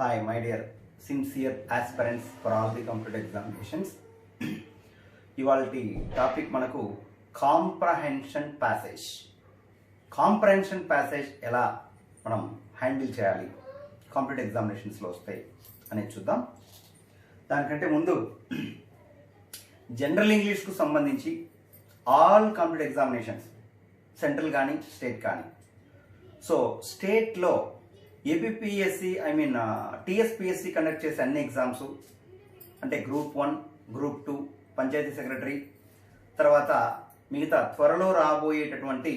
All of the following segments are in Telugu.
Hi, my dear sincere aspirants for all the competitive examinations. ఇవాల్టి టాపిక్ మనకు కాంప్రహెన్షన్ ప్యాసేజ్. కాంప్రహెన్షన్ ప్యాసేజ్ ఎలా మనం హ్యాండిల్ చేయాలి కాంపిటేటివ్ ఎగ్జామినేషన్స్లో వస్తాయి అనేది చూద్దాం. దానికంటే ముందు జనరల్ ఇంగ్లీష్కు సంబంధించి ఆల్ కాంపిటేటివ్ ఎగ్జామినేషన్స్ సెంట్రల్ కానీ స్టేట్ కానీ, సో స్టేట్లో ఏపీపీఎస్సి టీఎస్పీఎస్సి కండక్ట్ చేసే అన్ని ఎగ్జామ్స్ అంటే గ్రూప్ 1, గ్రూప్ 2, పంచాయతీ సెక్రటరీ, తర్వాత మిగతా త్వరలో రాబోయేటటువంటి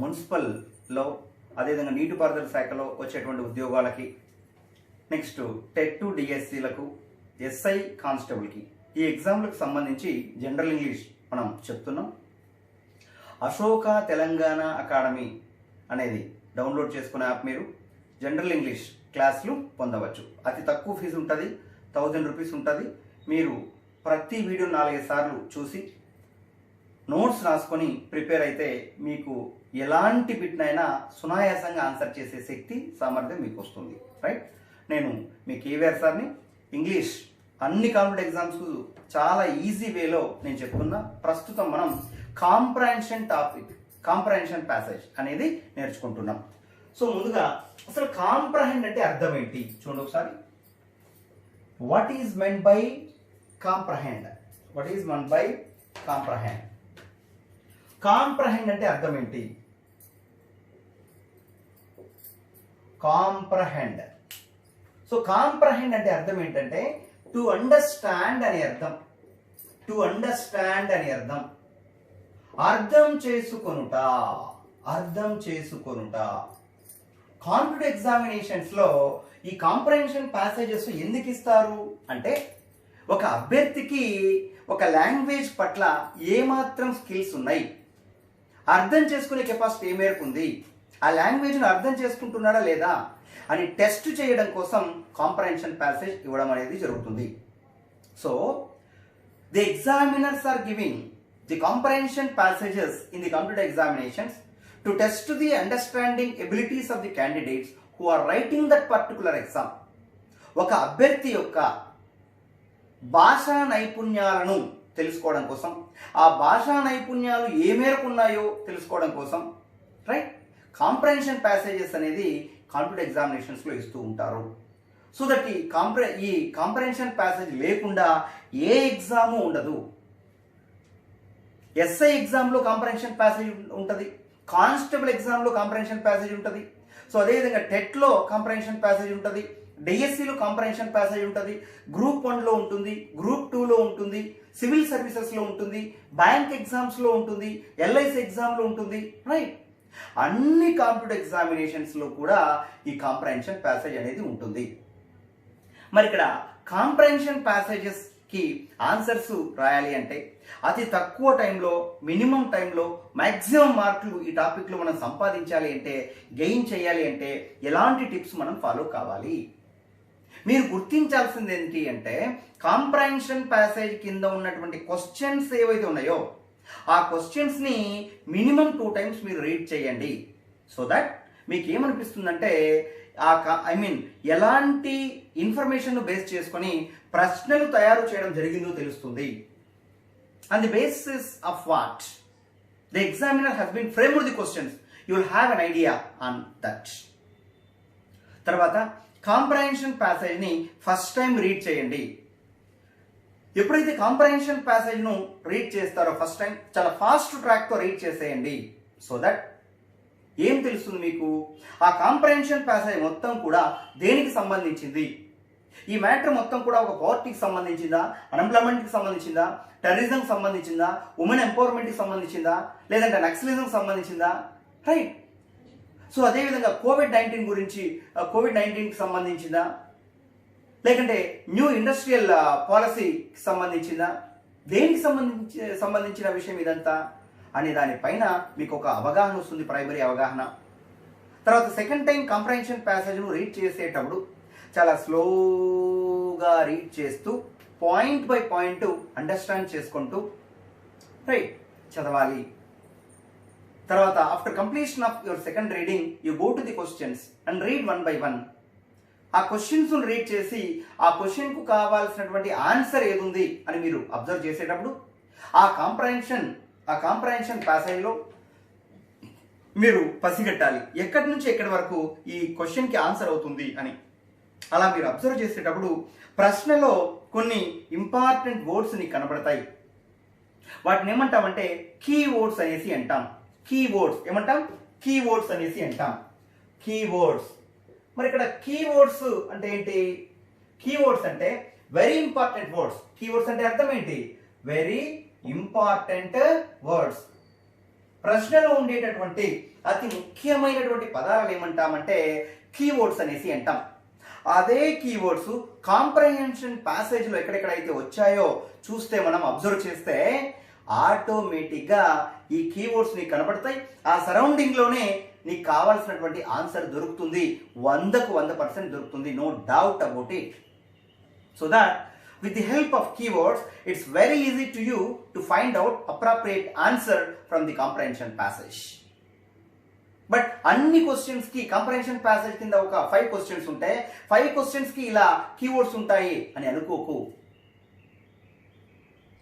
మున్సిపల్లో, అదేవిధంగా నీటిపారుదల శాఖలో వచ్చేటువంటి ఉద్యోగాలకి, నెక్స్ట్ టెట్ 2 డిఎస్సీలకు, ఎస్ఐ కానిస్టేబుల్కి ఈ ఎగ్జామ్లకు సంబంధించి జనరల్ ఇంగ్లీష్ మనం చెప్తున్నాం. అశోక తెలంగాణ అకాడమీ అనేది డౌన్లోడ్ చేసుకునే యాప్ మీరు జనరల్ ఇంగ్లీష్ క్లాసులు పొందవచ్చు. అతి తక్కువ ఫీజు ఉంటుంది, 1000 రూపీస్ ఉంటుంది. మీరు ప్రతి వీడియో 4-5 సార్లు చూసి నోట్స్ రాసుకొని ప్రిపేర్ అయితే మీకు ఎలాంటి బిట్నైనా సునాయాసంగా ఆన్సర్ చేసే శక్తి సామర్థ్యం మీకు వస్తుంది. రైట్, నేను మీ కేవీఆర్ సార్ని. ఇంగ్లీష్ అన్ని కాంపిటేటివ్ ఎగ్జామ్స్ చాలా ఈజీ వేలో నేను చెప్తున్నా. ప్రస్తుతం మనం కాంప్రహెన్షన్ ప్యాసేజ్ అనేది నేర్చుకుంటున్నాం. సో ముందుగా అసలు కాంప్రహెండ్ అంటే అర్థం ఏంటి చూడండి ఒకసారి. What is meant by comprehend? What is meant by comprehend? Comprehend అంటే అర్థం ఏంటి? కాంప్రహెండ్. సో కాంప్రహెండ్ అంటే అర్థం ఏంటంటే టు అండర్స్టాండ్ అని అర్థం. టు అండర్స్టాండ్ అని అర్థం. అర్థం చేసుకొనుట. అర్థం చేసుకొనుట. కాంపిటేటివ్ ఎగ్జామినేషన్స్ లో ఈ కాంప్రహెన్షన్ ప్యాసేజెస్ ఎందుకు ఇస్తారు అంటే, ఒక అభ్యర్థికి ఒక లాంగ్వేజ్ పట్ల ఏమాత్రం స్కిల్స్ ఉన్నాయి, అర్థం చేసుకునే కెపాసిటీ ఏ మేరకు ఉంది, ఆ లాంగ్వేజ్ను అర్థం చేసుకుంటున్నాడా లేదా అని టెస్ట్ చేయడం కోసం కాంప్రహెన్షన్ ప్యాసేజ్ ఇవ్వడం అనేది జరుగుతుంది. So the examiners are giving the comprehension passages in the competitive examinations to test the understanding abilities of the candidates who are writing that particular exam. ఒక అభ్యర్థి యొక్క భాషా నైపుణ్యాలను తెలుసుకోవడం కోసం, ఆ భాషా నైపుణ్యాలు ఏ మేరకు ఉన్నాయో తెలుసుకోవడం కోసం, రైట్, కాంప్రహెన్షన్ ప్యాసేజెస్ అనేది కాంపిటేటివ్ ఎగ్జామినేషన్స్లో ఇస్తూ ఉంటారు. సో దట్ ఈ కాంప్రహెన్షన్ ప్యాసేజ్ లేకుండా ఏ ఎగ్జాము ఉండదు. ఎస్ఐ ఎగ్జామ్లో కాంప్రహెన్షన్ ప్యాసేజ్ ఉంటుంది, కానిస్టేబుల్ ఎగ్జామ్లో కాంప్రహెన్షన్ ప్యాసేజ్ ఉంటుంది, సో అదేవిధంగా టెట్లో కాంప్రహెన్షన్ ప్యాసేజ్ ఉంటుంది, డిఎస్సిలో కాంప్రహెన్షన్ ప్యాసేజ్ ఉంటుంది, గ్రూప్ 1లో ఉంటుంది, గ్రూప్ 2లో ఉంటుంది, సివిల్ సర్వీసెస్లో ఉంటుంది, బ్యాంక్ ఎగ్జామ్స్లో ఉంటుంది, ఎల్ఐసి ఎగ్జామ్లో ఉంటుంది. రైట్, అన్ని కాంపిటేటివ్ ఎగ్జామినేషన్స్లో కూడా ఈ కాంప్రహెన్షన్ ప్యాసేజ్ అనేది ఉంటుంది. మరి ఇక్కడ కాంప్రహెన్షన్ ప్యాసేజెస్కి ఆన్సర్స్ రాయాలి అంటే అతి తక్కువ టైంలో, మినిమం టైంలో మ్యాక్సిమం మార్కులు ఈ టాపిక్లో మనం సంపాదించాలి అంటే, గెయిన్ చేయాలి అంటే ఎలాంటి టిప్స్ మనం ఫాలో కావాలి? మీరు గుర్తించాల్సింది ఏంటి అంటే, కాంప్రహెన్షన్ ప్యాసేజ్ కింద ఉన్నటువంటి క్వశ్చన్స్ ఏవైతే ఉన్నాయో ఆ క్వశ్చన్స్ని మినిమం 2 times మీరు రీడ్ చేయండి. సో దట్ మీకు ఏమనిపిస్తుందంటే ఎలాంటి ఇన్ఫర్మేషన్ బేస్ చేసుకొని ప్రశ్నలు తయారు చేయడం జరిగిందో తెలుస్తుంది. On the basis of what the examiner has been framed the questions, you will have an idea on that. తర్వాత కాంప్రహెన్షన్ ప్యాసేజ్ని ఫస్ట్ టైం రీడ్ చేయండి. ఎప్పుడైతే కాంప్రహెన్షన్ ప్యాసేజ్ను రీడ్ చేస్తారో ఫస్ట్ టైం చాలా ఫాస్ట్ ట్రాక్తో రీడ్ చేసేయండి. సో దట్ ఏం తెలుస్తుంది మీకు, ఆ కాంప్రహెన్షన్ ప్యాసేజ్ మొత్తం కూడా దేనికి సంబంధించింది, ఈ మ్యాటర్ మొత్తం కూడా ఒక పార్టీకి సంబంధించిందా, అన్ఎంప్లాయ్మెంట్కి సంబంధించిందా, టెర్రరిజంకి సంబంధించిందా, ఉమెన్ ఎంపవర్మెంట్కి సంబంధించిందా, లేదంటే నక్సలిజంకి సంబంధించిందా? రైట్. సో అదేవిధంగా కోవిడ్-19కి సంబంధించిందా, లేకంటే న్యూ ఇండస్ట్రియల్ పాలసీకి సంబంధించిందా, దేనికి సంబంధించిన విషయం ఇదంతా అనే దానిపైన మీకు ఒక అవగాహన వస్తుంది, ప్రైమరీ అవగాహన. తర్వాత సెకండ్ టైం కాంప్రహెన్షన్ ప్యాసేజ్ను రీడ్ చేసేటప్పుడు చాలా స్లోగా రీడ్ చేస్తూ పాయింట్ బై పాయింట్ అండర్స్టాండ్ చేసుకుంటూ రైట్ చదవాలి. తర్వాత after completion of your second reading you go to the questions and read 1 by 1. ఆ క్వశ్చన్స్ రీడ్ చేసి ఆ క్వశ్చన్ కు కావాల్సినటువంటి ఆన్సర్ ఏదుంది అని మీరు అబ్జర్వ్ చేసేటప్పుడు ఆ కాంప్రహెన్షన్ ప్యాసేజ్ లో మీరు పసిగట్టాలి ఎక్కడి నుంచి ఎక్కడి వరకు ఈ క్వశ్చన్ కి ఆన్సర్ అవుతుంది అని. అలా మీరు అబ్జర్వ్ చేసేటప్పుడు ప్రశ్నలో కొన్ని ఇంపార్టెంట్ వర్డ్స్ నీకు కనబడతాయి. వాటిని ఏమంటామంటే కీవర్డ్స్ అనేసి అంటాం. కీవర్డ్స్ ఏమంటాం? కీవర్డ్స్ అనేసి అంటాం. కీవర్డ్స్. మరి ఇక్కడ కీవర్డ్స్ అంటే ఏంటి? కీవర్డ్స్ అంటే వెరీ ఇంపార్టెంట్ వర్డ్స్. కీవర్డ్స్ అంటే అర్థం ఏంటి? Very important words. ప్రశ్నలో ఉండేటటువంటి అతి ముఖ్యమైనటువంటి పదాలను ఏమంటామంటే కీవర్డ్స్ అనేసి అంటాం. అదే కీవర్డ్స్ కాంప్రహెన్షన్ ప్యాసేజ్ లో ఎక్కడెక్కడైతే వచ్చాయో చూస్తే మనం అబ్జర్వ్ చేస్తే ఆటోమేటిక్ గా ఈ కీవర్డ్స్ నీకు కనబడతాయి. ఆ సరౌండింగ్ లోనే నీకు కావాల్సినటువంటి ఆన్సర్ దొరుకుతుంది. 100కు 100% దొరుకుతుంది. No doubt about it. So that with the help of keywords it's very easy to you to find out appropriate answer from the comprehension passage. But అన్ని క్వశ్చన్స్ కి కాంప్రహెన్షన్ ప్యాసేజ్ కింద ఒక 5 క్వశ్చన్స్ ఉంటాయి. 5 క్వశ్చన్స్ కి ఇలా కీవర్డ్స్ ఉంటాయి అని అనుకోకు.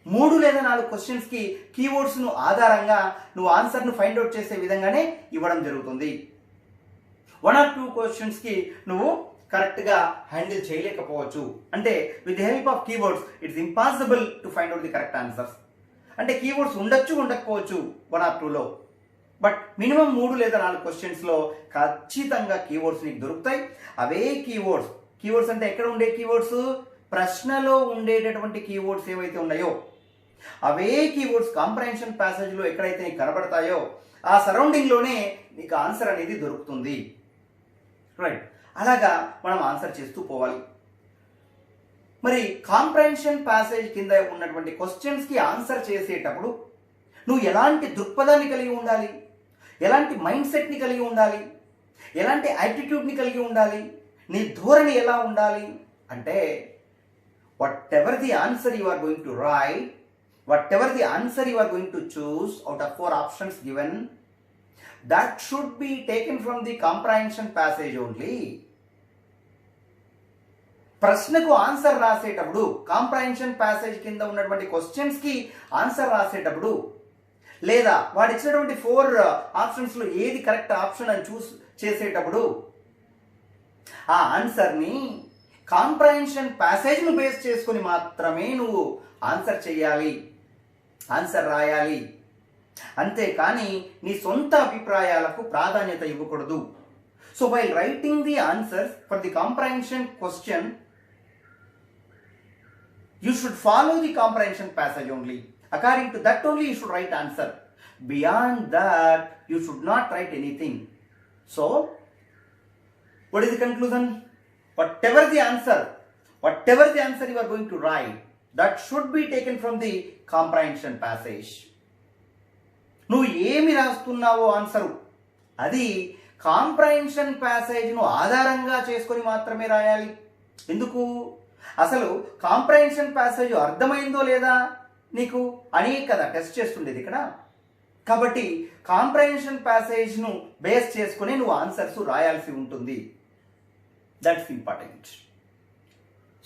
3 లేదా 4 క్వశ్చన్స్ కి కీవర్డ్స్ ను ఆధారంగా నువ్వు ఆన్సర్ ను ఫైండ్ అవుట్ చేసే విధంగానే ఇవ్వడం జరుగుతుంది. 1 or 2 క్వశ్చన్స్ కి నువ్వు కరెక్ట్ గా హ్యాండిల్ చేయలేకపోవచ్చు. అంటే with the help of keywords it's impossible to find out the correct answers. అంటే కీవర్డ్స్ ఉండొచ్చు ఉండకపోవచ్చు 1 or 2లో. బట్ మినిమం 3 లేదా 4 క్వశ్చన్స్ లో ఖచ్చితంగా కీవర్డ్స్ నీకు దొరుకుతాయి. అవే కీవర్డ్స్ అంటే ఎక్కడ ఉండే కీవర్డ్స్? ప్రశ్నలో ఉండేటటువంటి కీవర్డ్స్ ఏవైతే ఉన్నాయో అవే కీవర్డ్స్ కాంప్రహెన్షన్ ప్యాసేజ్ లో ఎక్కడైతే నీకు కనబడతాయో ఆ సరౌండింగ్ లోనే నీకు ఆన్సర్ అనేది దొరుకుతుంది. రైట్. అలాగా మనం ఆన్సర్ చేస్తూ పోవాలి. మరి కాంప్రహెన్షన్ ప్యాసేజ్ కింద ఉన్నటువంటి క్వశ్చన్స్ కి ఆన్సర్ చేసేటప్పుడు నువ్వు ఎలాంటి దృక్పథాన్ని కలిగి ఉండాలి? ఎలాంటి మైండ్ సెట్ ని కలిగి ఉండాలి? ఎలాంటి యాటిట్యూడ్ ని కలిగి ఉండాలి? నీ ధోరణి ఎలా ఉండాలి అంటే whatever the answer you are going to write, whatever the answer you are going to choose out of 4 options given, that should be taken from the comprehension passage only. ప్రశ్నకు ఆన్సర్ రాసేటప్పుడు కాంప్రహెన్షన్ ప్యాసేజ్ కింద ఉన్నటువంటి క్వశ్చన్స్ కి ఆన్సర్ రాసేటప్పుడు లేదా వాడు ఇచ్చినటువంటి 4 ఆప్షన్స్ లో ఏది కరెక్ట్ ఆప్షన్ అని చూస్ చేసేటప్పుడు ఆ ఆన్సర్ ని కాంప్రహెన్షన్ ప్యాసేజ్ ను బేస్ చేసుకుని మాత్రమే నువ్వు ఆన్సర్ చేయాలి, ఆన్సర్ రాయాలి. అంతేకాని నీ సొంత అభిప్రాయాలకు ప్రాధాన్యత ఇవ్వకూడదు. So while writing the answers for the comprehension question you should follow the comprehension passage only. According to that only you should write answer. Beyond that you should not write anything. So what is the conclusion? Whatever the answer you are going to write, that should be taken from the comprehension passage. నువ్వు ఏమి రాస్తున్నావో ఆన్సరు అది కాంప్రహెన్షన్ ప్యాసేజ్ ను ఆధారంగా చేసుకొని మాత్రమే రాయాలి. ఎందుకు? అసలు కాంప్రహెన్షన్ ప్యాసేజ్ అర్థమైందో లేదా నీకు అని కదా టెస్ట్ చేస్తుండేది ఇక్కడ. కాబట్టి కాంప్రహెన్షన్ ప్యాసేజ్ ను బేస్ చేసుకుని నువ్వు ఆన్సర్స్ రాయాల్సి ఉంటుంది. That's important.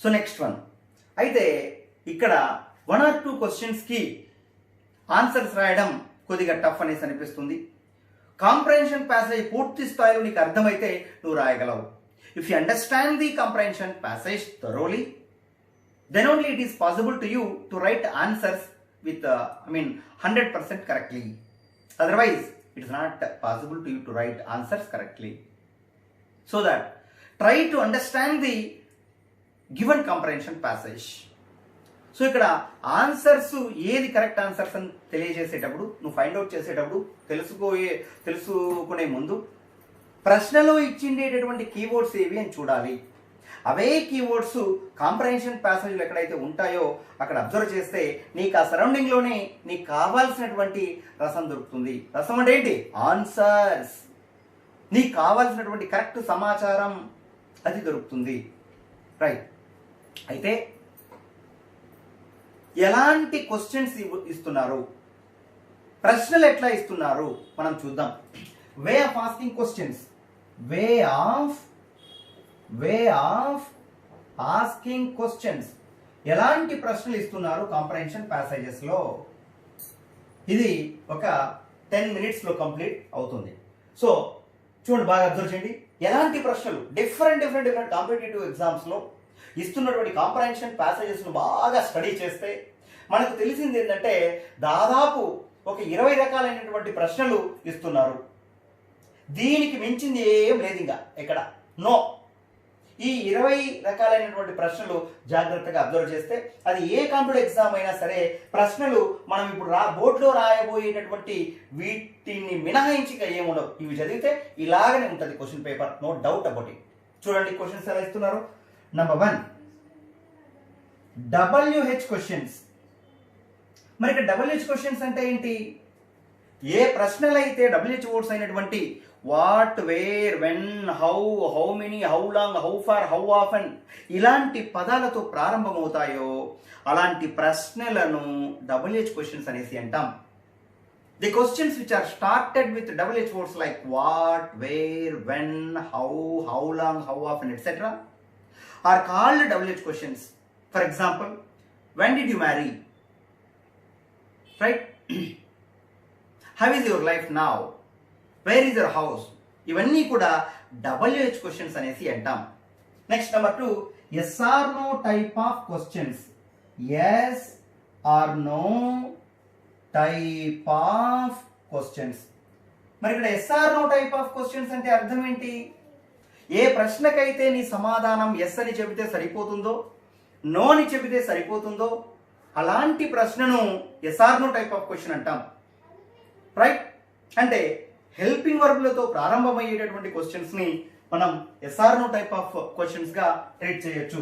So next one. అయితే ఇక్కడ 1 or 2 క్వశ్చన్స్ కి ఆన్సర్స్ రాయడం కొద్దిగా టఫ్ అనేసి అనిపిస్తుంది. కాంప్రహెన్షన్ ప్యాసేజ్ పూర్తి స్థాయిలో నీకు అర్థమైతే నువ్వు రాయగలవు. If you understand the comprehension passage thoroughly, then only it is possible to you to write answers with 100% correctly. Otherwise, it is not possible to you to write answers correctly. So that try to understand the given comprehension passage. So ఇక్కడ ఆన్సర్స్ ఏది కరెక్ట్ ఆన్సర్స్ అని తెలియజేసేటప్పుడు నువ్వు ఫైండ్ అవుట్ చేసేటప్పుడు తెలుసుకునే ముందు ప్రశ్నలో ఇచ్చిండేటటువంటి కీవర్డ్స్ ఏవి అని చూడాలి. అవే కీవర్డ్స్ కాంప్రహెన్షన్ ప్యాసేజ్లు ఎక్కడైతే ఉంటాయో అక్కడ అబ్జర్వ్ చేస్తే నీకు ఆ సరౌండింగ్ లోనే నీకు కావాల్సినటువంటి రసం దొరుకుతుంది. రసం అంటే ఏంటి? ఆన్సర్స్. నీకు కావాల్సినటువంటి కరెక్ట్ సమాచారం అది దొరుకుతుంది. రైట్. అయితే ఎలాంటి క్వశ్చన్స్ ఇస్తున్నారు, ప్రశ్నలు ఎట్లా ఇస్తున్నారు మనం చూద్దాం. Way of asking questions. Way of way of asking questions. ఎలాంటి ప్రశ్నలు ఇస్తున్నారు కాంప్రహెన్షన్ ప్యాసేజెస్ లో. ఇది ఒక 10 minutes లో కంప్లీట్ అవుతుంది. సో చూడండి, బాగా అబ్జర్వ్ చేయండి. ఎలాంటి ప్రశ్నలు డిఫరెంట్ కాంపిటేటివ్ ఎగ్జామ్స్ లో ఇస్తున్నటువంటి కాంప్రహెన్షన్ ప్యాసేజెస్ ను బాగా స్టడీ చేస్తే మనకు తెలిసింది ఏంటంటే దాదాపు ఒక 20 రకాలైనటువంటి ప్రశ్నలు ఇస్తున్నారు. దీనికి మించింది ఏం లేదు ఇంకా ఇక్కడ. నో. ఈ 20 రకాలైనటువంటి ప్రశ్నలు జాగ్రత్తగా అబ్జర్వ్ చేస్తే అది ఏ కాంపిటేటివ్ ఎగ్జామ్ అయినా సరే ప్రశ్నలు మనం ఇప్పుడు బోర్డులో రాయబోయేటటువంటి వీటిని మినహాయించి ఏముండవు. ఇవి చదివితే ఇలాగనే ఉంటుంది question paper, no doubt about it. చూడండి క్వశ్చన్స్ ఎలా ఇస్తున్నారు. Number 1 WH questions. మరి ఇక్కడ WH క్వశ్చన్స్ అంటే ఏంటి? ఏ ప్రశ్నలైతే WH వర్డ్స్ అయినటువంటి what, where, when, how, how many, how long, how far, how often ఇలాంటి పదాలతో ప్రారంభమవుతాయో అలాంటి ప్రశ్నలను WH క్వశ్చన్స్ అనేసి అంటాం. The questions which are started with WH words like what, where, when, how, how long, how often etcetera are called WH questions. For example, when did you marry, right? How is your life now, where is your house, ఇవన్నీ కూడా WH క్వశ్చన్స్ అనేసి అంటాం. Next number 2 yes or no type of questions. Yes or no type of questions. మరి ఇక్కడ yes or no type of questions అంటే అర్థం ఏంటి? ఏ ప్రశ్నకైతే నీ సమాధానం ఎస్ అని చెబితే సరిపోతుందో, నో అని చెబితే సరిపోతుందో అలాంటి ప్రశ్నను yes or no type of question అంటాం, రైట్? అంటే హెల్పింగ్ వర్బ్లతో ప్రారంభమయ్యేటటువంటి క్వశ్చన్స్ ని మనం yes or no type of questions గా ట్రీట్ చేయొచ్చు.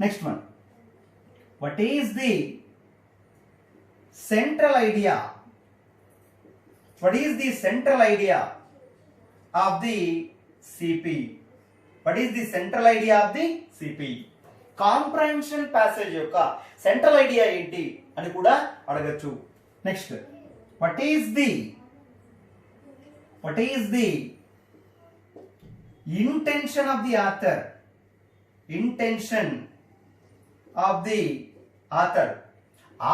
Next one, what is the central idea? What is the central idea of the CP? What is the central idea of the CP? Comprehension passage యొక్క సెంట్రల్ ఐడియా ఏంటి అని కూడా అడగచ్చు. Next, what is the intention of the author? Intention of the author,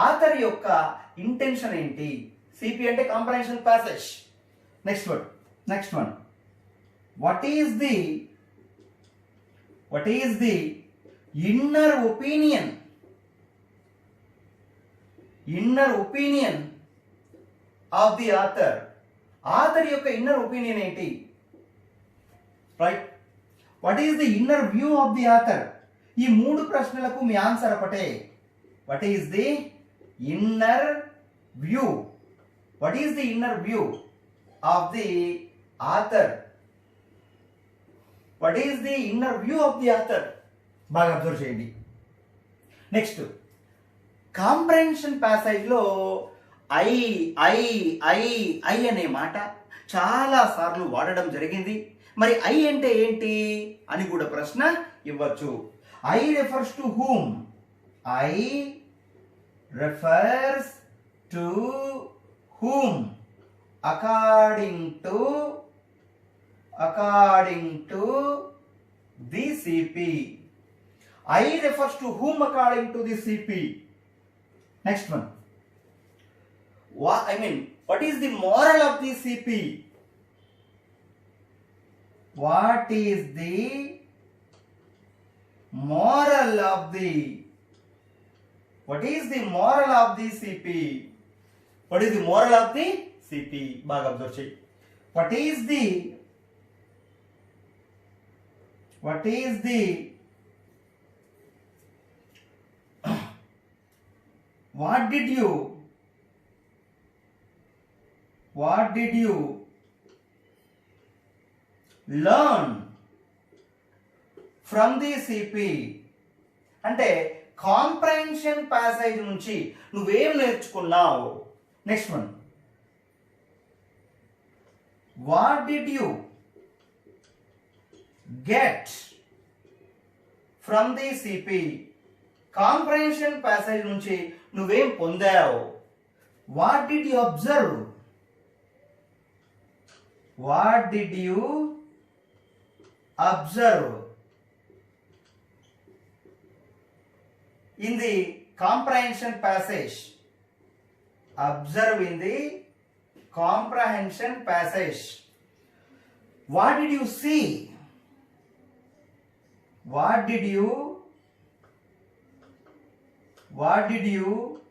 author యొక్క ఇంటెన్షన్ ఏంటి? సిపి అంటే comprehension passage. Next one, what is the inner opinion? Inner opinion of the author, author యొక్క ఇన్నర్ ఒపీనియన్ ఏంటి, right? What is the inner view of the author? ఈ 3 ప్రశ్నలకు మీ ఆన్సర్ ఒకటే. What is the inner view? What is the inner view of the author? What is the inner view of the author? బాగా అబ్జర్వ్ చేయండి. నెక్స్ట్, కాంప్రహెన్షన్ ప్యాసేజ్ లో ఐ ఐ ఐ ఐ అనే మాట చాలా సార్లు వాడడం జరిగింది. మరి ఐ అంటే ఏంటి అని కూడా ప్రశ్న ఇవ్వచ్చు. I refers to whom? I refers to whom? According to the CP. I refers to whom according to the CP. Next one, what is the moral of the CP? What is the moral of the CP? What is the moral of the CP? బాగా అబ్జర్వ్ చేయి. What is the what did you learn from the CP? అంటే కాంప్రహెన్షన్ ప్యాసేజ్ నుంచి నువ్వేం నేర్చుకున్నావు? Next one, what did you get from the CP? Comprehension passage నుంచి నువ్వేం పొందావు? What did you observe? in the comprehension passage. Observe in the comprehension passage. What did you see? What did you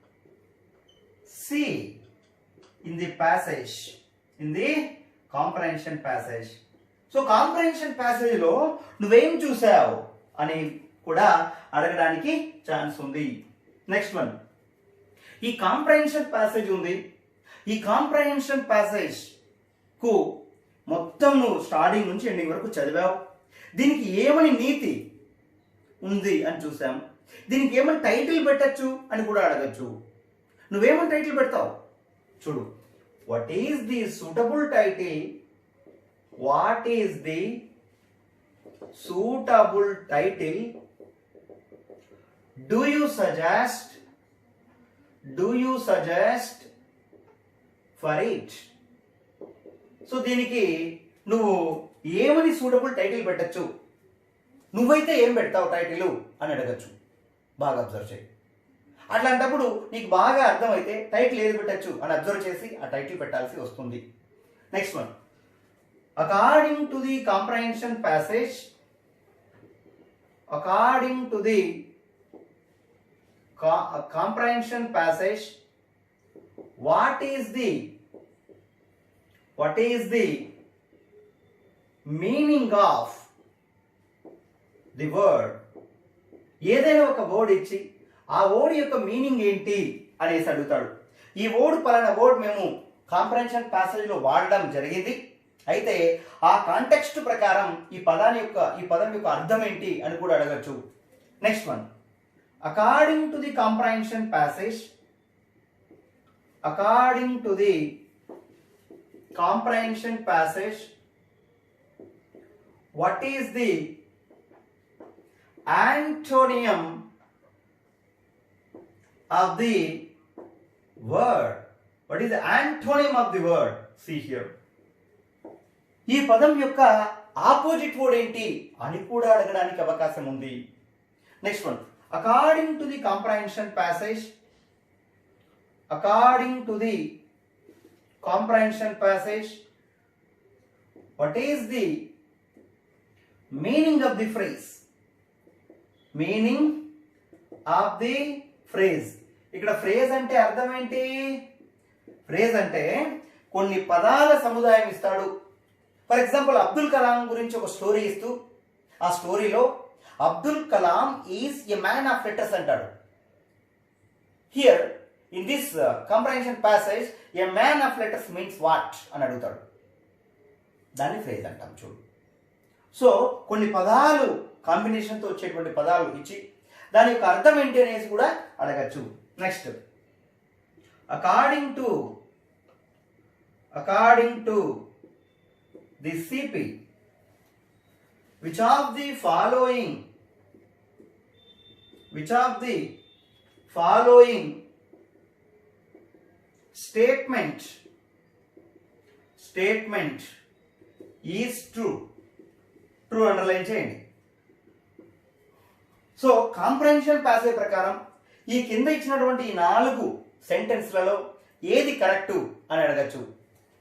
see in the passage? In the comprehension passage. So comprehension passage లో నువ్వేం చూసావు అని కూడా అడగడానికి ఛాన్స్ ఉంది. నెక్స్ట్ వన్, ఈ కాంప్రహెన్షన్ ప్యాసేజ్ ఉంది. ఈ కాంప్రహెన్షన్ ప్యాసేజ్ కు మొత్తం నువ్వు స్టార్టింగ్ నుంచి ఎండింగ్ వరకు చదివావు. దీనికి ఏమని నీతి ఉంది అని చూసాం. దీనికి ఏమని టైటిల్ పెట్టచ్చు అని కూడా అడగచ్చు. నువ్వేమని టైటిల్ పెడతావు చూడు. What is the suitable title? What is the suitable title? Do you suggest for it? So దీనికి నువ్వు ఏమని సూటబుల్ టైటిల్ పెట్టచ్చు, నువ్వైతే ఏం పెడతావు టైటిల్ అని అడగచ్చు. బాగా అబ్జర్వ్ చేయి. అట్లాంటప్పుడు నీకు బాగా అర్థమైతే టైటిల్ ఏది పెట్టచ్చు అని అబ్జర్వ్ చేసి ఆ టైటిల్ పెట్టాల్సి వస్తుంది. Next one, according to the comprehension passage, what is the meaning of the word? ఏదైనా ఒక వర్డ్ ఇచ్చి ఆ వర్డ్ యొక్క మీనింగ్ ఏంటి అనేసి అడుగుతాడు. ఈ వర్డ్ పలానా వర్డ్ మేము కాంప్రహెన్షన్ ప్యాసేజ్ లో వాడడం జరిగింది, అయితే ఆ కాంటెక్స్ట్ ప్రకారం ఈ పదం యొక్క అర్థం ఏంటి అని కూడా అడగచ్చు. Next one, according to the comprehension passage, what is the antonym of the word? What is the antonym of the word? See here. ఈ పదం యొక్క ఆపోజిట్ వర్డ్ ఏంటి అని కూడా అడగడానికి అవకాశం ఉంది. Next one, according to the comprehension passage, what is the meaning of the phrase? ఇక్కడ ఫ్రేజ్ అంటే అర్థం ఏంటి? ఫ్రేజ్ అంటే కొన్ని పదాల సముదాయం ఇస్తాడు. ఫర్ ఎగ్జాంపుల్, అబ్దుల్ కలాం గురించి ఒక స్టోరీ ఇస్తూ ఆ స్టోరీలో Abdul Kalam is a man of letters అంటాడు. Here in this comprehension passage a man of letters means what అని అడుగుతాడు. దాన్ని ఫ్రేజ్ అంటాం చూడు. సో కొన్ని పదాలు కాంబినేషన్తో వచ్చేటువంటి పదాలు ఇచ్చి దాని యొక్క అర్థం ఏంటి అనేసి కూడా అడగచ్చు. Next, according to the CP, which of the following statement is true underline చేయండి. సో కాంప్రహెన్షన్ ప్యాసేజ్ ప్రకారం ఈ కింద ఇచ్చినటువంటి ఈ 4 సెంటెన్స్లలో ఏది కరెక్ట్ అని అడగచ్చు.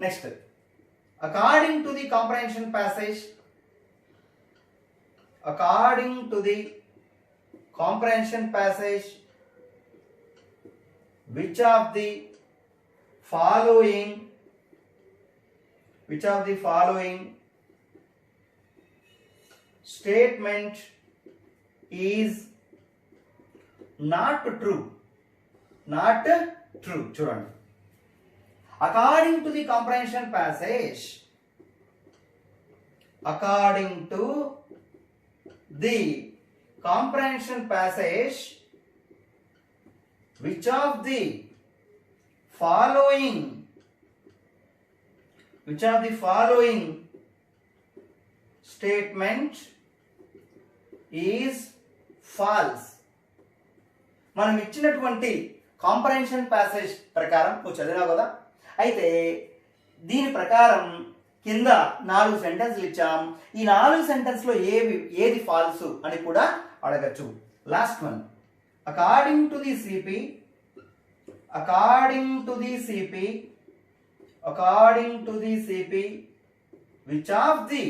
Next, according to the comprehension passage, which of the following statement is not true? చూడండి. According to the comprehension passage, which of the following statement is false? మనం ఇచ్చినటువంటి కాంప్రహెన్షన్ ప్యాసేజ్ ప్రకారం నువ్వు చదివినావు కదా, అయితే దీని ప్రకారం కింద 4 సెంటెన్స్లు ఇచ్చాం. ఈ 4 సెంటెన్స్ లో ఏది ఫాల్స్ అని కూడా అడగచ్చు. Last one, according to the CP, which of the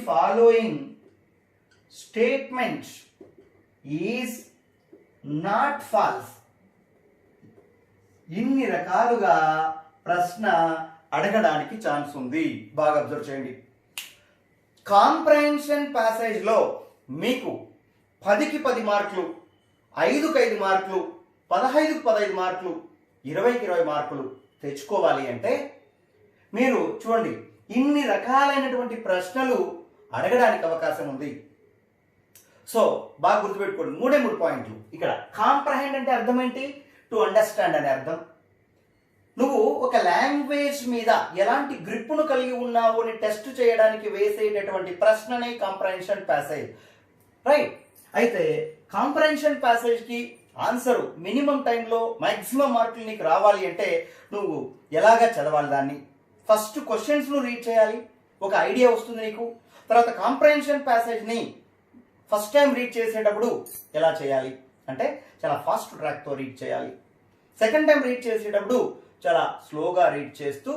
following statements is not false. ఇన్ని రకాలుగా ప్రశ్న అడగడానికి ఛాన్స్ ఉంది. బాగా అబ్జర్వ్ చేయండి. కాంప్రహెన్షన్ ప్యాసేజ్ లో మీకు 10కి 10 మార్కులు, 5కి 5 మార్కులు, 15కి 15 మార్కులు, 20కి 20 మార్కులు తెచ్చుకోవాలి అంటే మీరు చూడండి ఇన్ని రకాలైనటువంటి ప్రశ్నలు అడగడానికి అవకాశం ఉంది. సో బాగా గుర్తుపెట్టుకోండి, 3 పాయింట్లు. ఇక్కడ కాంప్రహెండ్ అంటే అర్థం ఏంటి? టు అండర్స్టాండ్ అనే అర్థం. నువ్వు ఒక లాంగ్వేజ్ మీద ఎలాంటి గ్రిప్పును కలిగి ఉన్నావు అని టెస్ట్ చేయడానికి వేసేటటువంటి ప్రశ్ననే కాంప్రహెన్షన్ ప్యాసేజ్, రైట్? అయితే కాంప్రహెన్షన్ ప్యాసేజ్కి ఆన్సర్ మినిమం టైంలో మ్యాక్సిమం మార్కులు నీకు రావాలి అంటే నువ్వు ఎలాగా చదవాలి దాన్ని? ఫస్ట్ క్వశ్చన్స్ ను రీడ్ చేయాలి, ఒక ఐడియా వస్తుంది నీకు. తర్వాత కాంప్రహెన్షన్ ప్యాసేజ్ని ఫస్ట్ టైం రీడ్ చేసేటప్పుడు ఎలా చేయాలి అంటే చాలా ఫాస్ట్ ట్రాక్తో రీడ్ చేయాలి. సెకండ్ టైం రీడ్ చేసేటప్పుడు చాలా స్లోగా రీడ్ చేస్తూ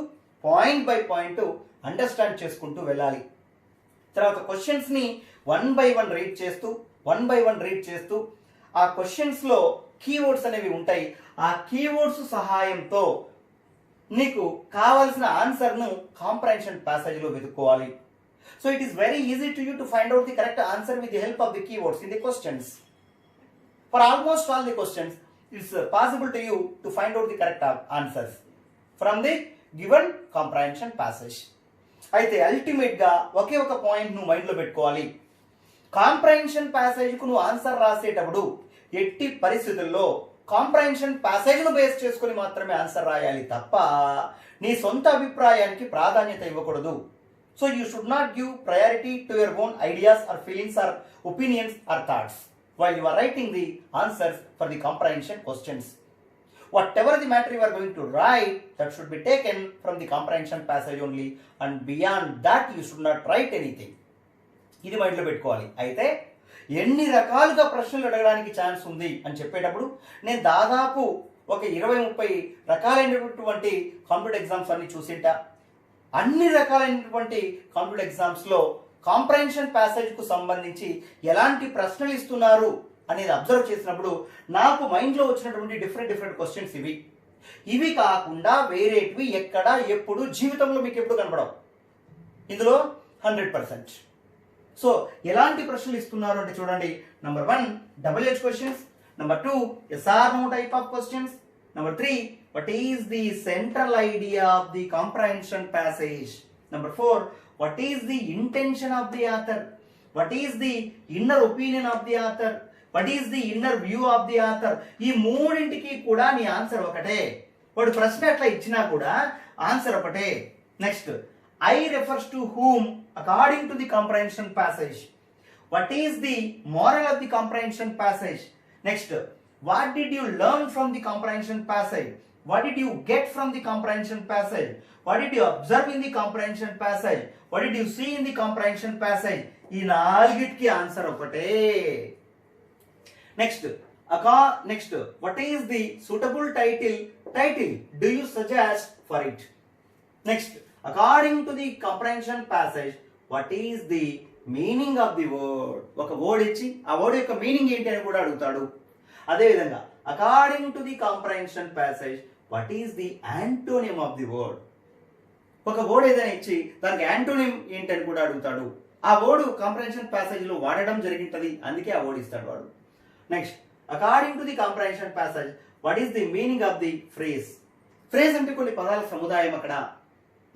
పాయింట్ బై పాయింట్ అండర్స్టాండ్ చేసుకుంటూ వెళ్ళాలి. తర్వాత క్వశ్చన్స్ని 1 by 1 రీడ్ చేస్తూ ఆ క్వశ్చన్స్లో కీవర్డ్స్ అనేవి ఉంటాయి. ఆ కీవర్డ్స్ సహాయంతో నీకు కావాల్సిన ఆన్సర్ను కాంప్రహెన్షన్ ప్యాసేజ్లో వెతుక్కోవాలి. So it is very easy to you to find out the correct answer with the help of the keywords in the questions. For almost all the questions, it's possible to you to find out the correct answers from the given comprehension passage. అయితే అల్టిమేట్ గా ఒకే ఒక పాయింట్ నువ్వు మైండ్ లో పెట్టుకోవాలి. కాంప్రహెన్షన్ ప్యాసేజ్ కు నువ్వు ఆన్సర్ రాసేటప్పుడు ఎట్టి పరిస్థితుల్లో కాంప్రహెన్షన్ ప్యాసేజ్ ను బేస్ చేసుకుని మాత్రమే ఆన్సర్ రాయాలి తప్ప నీ సొంత అభిప్రాయానికి ప్రాధాన్యత ఇవ్వకూడదు. So you should not give priority to your own ideas or feelings or opinions or thoughts while you are writing the answers for the comprehension questions. Whatever the matter you are going to write, that should be taken from the comprehension passage only, and beyond that you should not write anything. ఇది మైండ్లో పెట్టుకోవాలి. అయితే ఎన్ని రకాలుగా ప్రశ్నలు అడగడానికి ఛాన్స్ ఉంది అని చెప్పేటప్పుడు నేను దాదాపు ఒక 20-30 రకాలైనటువంటి కాంపిటేటివ్ ఎగ్జామ్స్ అన్ని చూసింటా. అన్ని రకాలైనటువంటి కాంపిటేటివ్ ఎగ్జామ్స్లో కాంప్రహెన్షన్ ప్యాసేజ్కు సంబంధించి ఎలాంటి ప్రశ్నలు ఇస్తున్నారు అనేది అబ్జర్వ్ చేసినప్పుడు నాకు మైండ్లో వచ్చినటువంటి డిఫరెంట్ క్వశ్చన్స్ ఇవి కాకుండా వేరేటివి ఎక్కడ ఎప్పుడు జీవితంలో మీకు ఎప్పుడు కనపడవు. ఇందులో 100%. సో ఎలాంటి ప్రశ్నలు ఇస్తున్నారు అంటే చూడండి, number 1 double-edged questions, number 2 yes or no type of questions, number 3 what is the central idea of the comprehension passage, number 4 what is the intention of the author, what is the inner opinion of the author, what is the inner view of the author. ఈ మూడింటికి కూడా నీ ఆన్సర్ ఒకటే. వాడు ప్రశ్న అట్లా ఇచ్చినా కూడా ఆన్సర్ ఒకటే. Next I refers to whom according to the comprehension passage. What is the moral of the comprehension passage? Next, what did you learn from the comprehension passage? What did you get from the comprehension passage? What did you observe in the comprehension passage? What did you see in the comprehension passage? ఈ నాలుగిటికి ఆన్సర్ ఒకటే. Next what is the suitable title do you suggest for it? Next, according to the comprehension passage, what is the meaning of the word? ఒక వర్డ్ ఇచ్చి ఆ వర్డ్ యొక్క మీనింగ్ ఏంటి అని కూడా అడుగుతాడు. అదేవిధంగా according to the comprehension passage, what is the antonym of the word? ఒక వర్డ్ ఏదైనా ఇచ్చి దానికి యాంటోనిమ్ ఏంటని కూడా అడుగుతాడు. ఆ వర్డ్ కాంప్రహెన్షన్ ప్యాసేజ్ లో వాడడం జరిగింటది, అందుకే ఆ వర్డ్ ఇస్తాడు వాడు. Next, according to the comprehension passage, what is the meaning of the phrase? Phrase అంటే కొన్ని పదాల సముదాయం అక్కడ.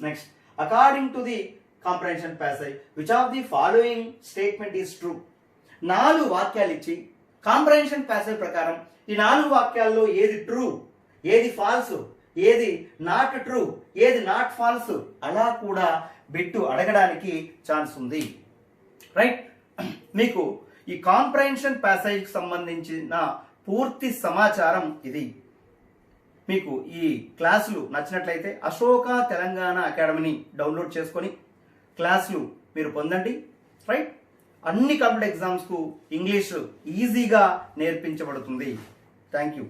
Next, according to the comprehension passage, which of the following statement is true? 4 వాక్యాలు ఇచ్చి కాంప్రహెన్షన్ ప్యాసేజ్ ప్రకారం ఈ 4 వాక్యాల్లో ఏది ట్రూ, ఏది ఫాల్స్, ఏది నాట్ ట్రూ, ఏది నాట్ ఫాల్స్ అలా కూడా బిట్టు అడగడానికి ఛాన్స్ ఉంది, రైట్? మీకు ఈ కాంప్రహెన్షన్ ప్యాసేజ్కి సంబంధించిన పూర్తి సమాచారం ఇది. మీకు ఈ క్లాసులు నచ్చినట్లయితే అశోక తెలంగాణ అకాడమీని డౌన్లోడ్ చేసుకొని క్లాసులు మీరు పొందండి. రైట్, అన్ని కాంపిటేటివ్ ఎగ్జామ్స్కు ఇంగ్లీష్ ఈజీగా నేర్పించబడుతుంది. Thank you.